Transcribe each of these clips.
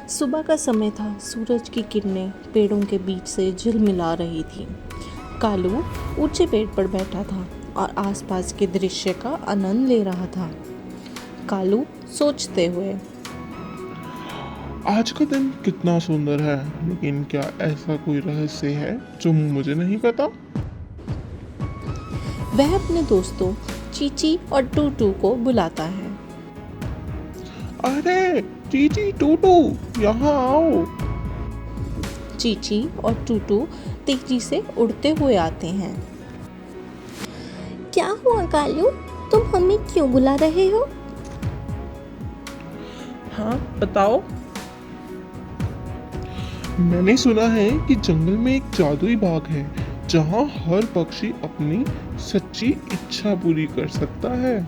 सुबह का समय था। सूरज की किरणें पेड़ों के बीच से झिलमिला रही थी। कालू ऊंचे पेड़ पर बैठा था और आसपास के दृश्य का आनंद ले रहा था। कालू सोचते हुए, आज का दिन कितना सुंदर है, लेकिन क्या ऐसा कोई रहस्य है जो मुझे नहीं पता? वह अपने दोस्तों चीची और टूटू को बुलाता है। अरे चीची टूटू, यहाँ आओ। चीची और टूटू तेजी से उड़ते हुए आते हैं। क्या हुआ कालू, तुम हमें क्यों बुला रहे हो? हाँ बताओ। मैंने सुना है कि जंगल में एक जादुई बाग है जहाँ हर पक्षी अपनी सच्ची इच्छा पूरी कर सकता है।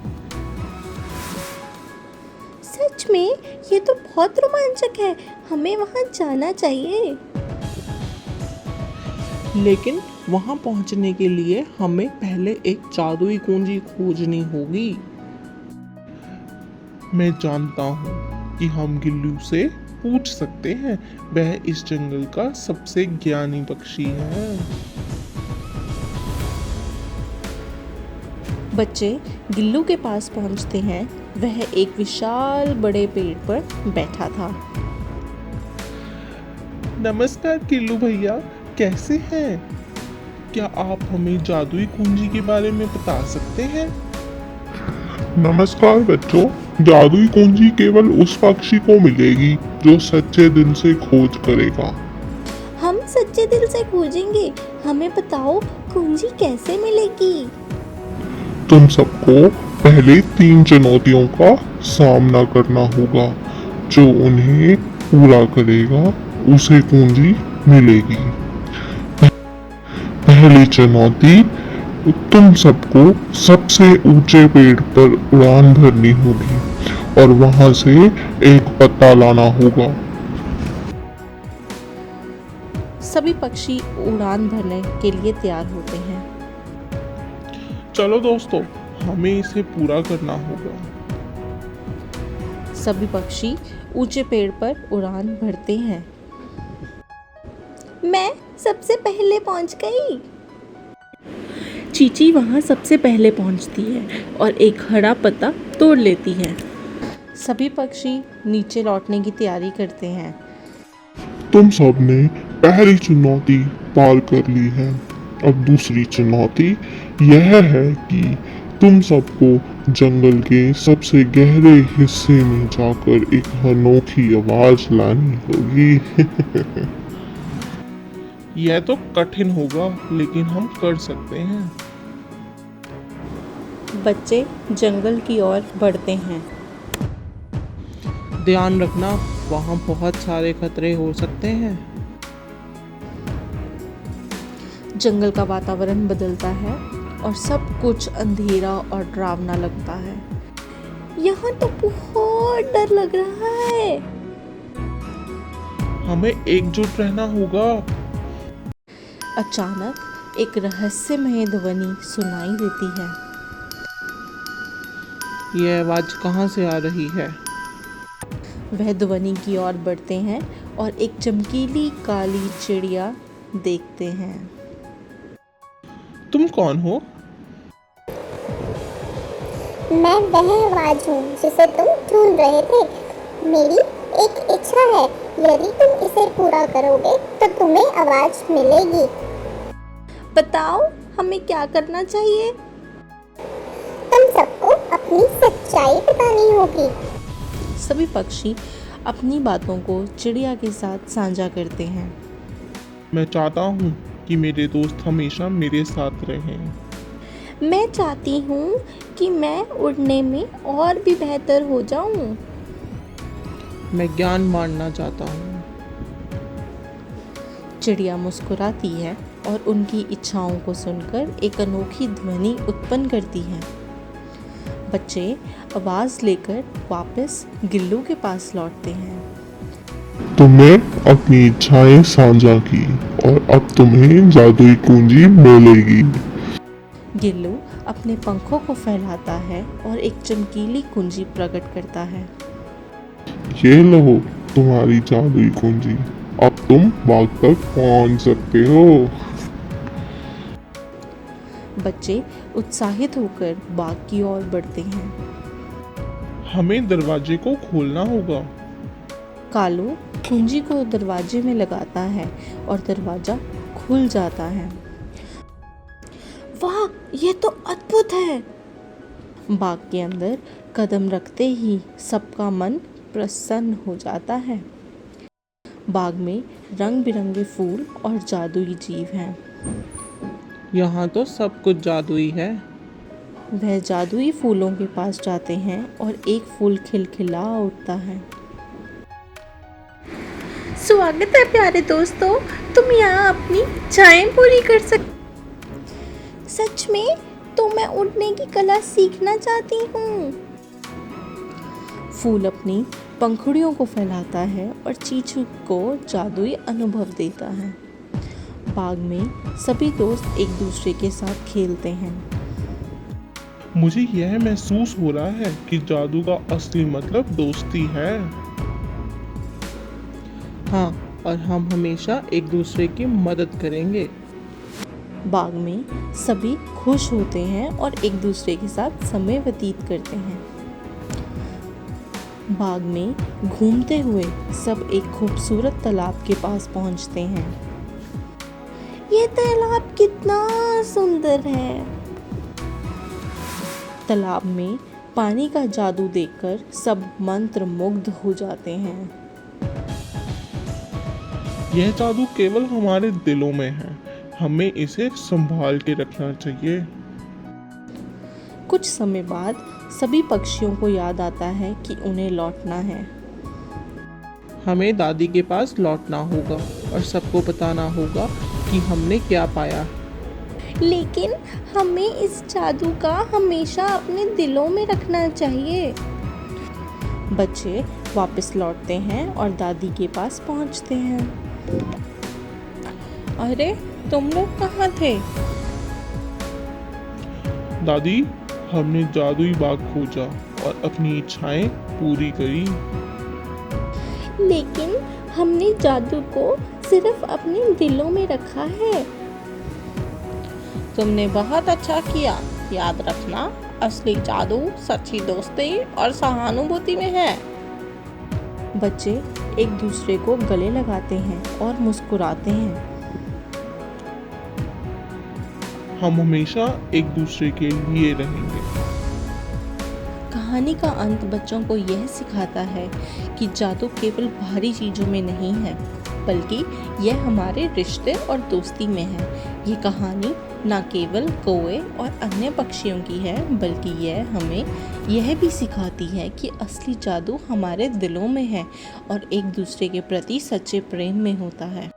सच में? ये तो बहुत रोमांचक है, हमें वहाँ जाना चाहिए। लेकिन वहां पहुंचने के लिए हमें पहले एक जादुई कुंजी खोजनी होगी। मैं जानता हूँ कि हम गिल्लू से पूछ सकते हैं, वह इस जंगल का सबसे ज्ञानी पक्षी है। बच्चे गिल्लू के पास पहुंचते हैं। वह एक विशाल बड़े पेड़ पर बैठा था। नमस्कार गिल्लू भैया, कैसे हैं? क्या आप हमें जादुई कुंजी के बारे में बता सकते हैं? नमस्कार बच्चों, जादुई कुंजी केवल उस पक्षी को मिलेगी जो सच्चे दिल से खोज करेगा। हम सच्चे दिल से खोजेंगे, हमें बताओ कुंजी कैसे मिलेगी? तुम सबको पहले 3 चुनौतियों का सामना करना होगा। जो उन्हें पूरा करेगा उसे कुंजी मिलेगी। पहली चुनौती, तुम सबको सबसे ऊंचे पेड़ पर उड़ान भरनी होगी और वहां से एक पत्ता लाना होगा। सभी पक्षी उड़ान भरने के लिए तैयार होते हैं। चलो दोस्तों, हमें इसे पूरा करना होगा। सभी पक्षी ऊंचे पेड़ पर उड़ान भरते हैं। मैं सबसे पहले पहुंच गई। चीची वहां सबसे पहले पहुंचती है और एक हरा पत्ता तोड़ लेती है। सभी पक्षी नीचे लौटने की तैयारी करते हैं। तुम सबने पहली चुनौती पार कर ली है। अब दूसरी चुनौती यह है कि तुम सबको जंगल के सबसे गहरे हिस्से में जाकर एक अनोखी आवाज लानी होगी। यह तो कठिन होगा, लेकिन हम कर सकते हैं। बच्चे जंगल की ओर बढ़ते हैं। ध्यान रखना, वहाँ बहुत सारे खतरे हो सकते हैं। जंगल का वातावरण बदलता है और सब कुछ अंधेरा और डरावना लगता है। यहाँ तो बहुत डर लग रहा है। हमें एकजुट रहना होगा। अचानक एक रहस्यमय ध्वनि सुनाई देती है। यह आवाज कहाँ से आ रही है? वह ध्वनि की ओर बढ़ते हैं और एक चमकीली काली चिड़िया देखते हैं। तुम कौन हो? मैं वह आवाज हूँ जिसे तुम ढूंढ रहे थे। मेरी एक इच्छा है, यदि तुम इसे पूरा करोगे तो तुम्हें आवाज मिलेगी। बताओ हमें क्या करना चाहिए? तुम सबको अपनी सच्चाई बतानी होगी। सभी पक्षी अपनी बातों को चिड़िया के साथ साझा करते हैं। मैं चाहता हूँ कि मेरे दोस्त हमेशा मेरे साथ रहें। मैं चाहती हूँ कि मैं उड़ने में और भी बेहतर हो जाऊँ। मैं ज्ञान बांटना चाहता हूँ। चिड़िया मुस्कुराती है और उनकी इच्छाओं को सुनकर एक अनोखी ध्वनि उत्पन्न करती है। बच्चे आवाज लेकर वापस गिल्लू के पास लौटते हैं। तुमने अपनी इच्छाएं साझा की और अब तुम्हें जादुई कुंजी मिलेगी। गिल्लू अपने पंखों को फैलाता है और एक चमकीली कुंजी प्रकट करता है। ये लो, तुम्हारी जादुई कुंजी। अब तुम बाग तक पहुंच सकते हो। बच्चे उत्साहित होकर बाग की ओर बढ़ते हैं। हमें दरवाजे को खोलना होगा। कालू कुंजी को दरवाजे में लगाता है और दरवाजा खुल जाता है। वाह, ये तो अद्भुत है! बाग के अंदर कदम रखते ही सबका मन प्रसन्न हो जाता है। बाग में रंग बिरंगे फूल और जादुई जीव हैं। यहाँ तो सब कुछ जादुई है। वह जादुई फूलों के पास जाते हैं और एक फूल खिलखिला उठता है। स्वागत है प्यारे दोस्तों, तुम यहाँ अपनी इच्छाएं पूरी कर सकते। सच में तो मैं उड़ने की कला सीखना चाहती हूँ। फूल अपनी पंखुड़ियों को फैलाता है और चीचू को जादुई अनुभव देता है। बाग में सभी दोस्त एक दूसरे के साथ खेलते हैं। मुझे यह महसूस हो रहा है कि जादू का असली मतलब दोस्ती है। हाँ, और हम हमेशा एक दूसरे की मदद करेंगे। बाग में सभी खुश होते हैं और एक दूसरे के साथ समय व्यतीत करते हैं। बाग में घूमते हुए सब एक खूबसूरत तालाब के पास पहुंचते हैं। ये तालाब कितना सुंदर है। तालाब में पानी का जादू देखकर सब मंत्रमुग्ध हो जाते हैं। यह जादू केवल हमारे दिलों में है। हमें इसे संभाल के रखना चाहिए। कुछ समय बाद सभी पक्षियों को याद आता है कि उन्हें लौटना है। हमें दादी के पास लौटना होगा और सबको बताना होगा कि हमने क्या पाया। लेकिन हमें इस जादू का हमेशा अपने दिलों में रखना चाहिए। बच्चे वापस लौटते हैं और दादी के पास पहुंचते हैं। अरे, तुम लोग कहाँ थे? दादी, हमने जादुई बाग खोजा और अपनी इच्छाएं पूरी करी। लेकिन हमने जादू को सिर्फ अपने दिलों में रखा है। तुमने बहुत अच्छा किया। याद रखना, असली जादू सच्ची दोस्ती और सहानुभूति में है। बच्चे एक दूसरे को गले लगाते हैं और मुस्कुराते हैं। हम हमेशा एक दूसरे के लिए रहेंगे। कहानी का अंत बच्चों को यह सिखाता है कि जादू केवल बाहरी चीज़ों में नहीं है, बल्कि यह हमारे रिश्ते और दोस्ती में है। ये कहानी न केवल कौवे और अन्य पक्षियों की है, बल्कि यह हमें यह भी सिखाती है कि असली जादू हमारे दिलों में है और एक दूसरे के प्रति सच्चे प्रेम में होता है।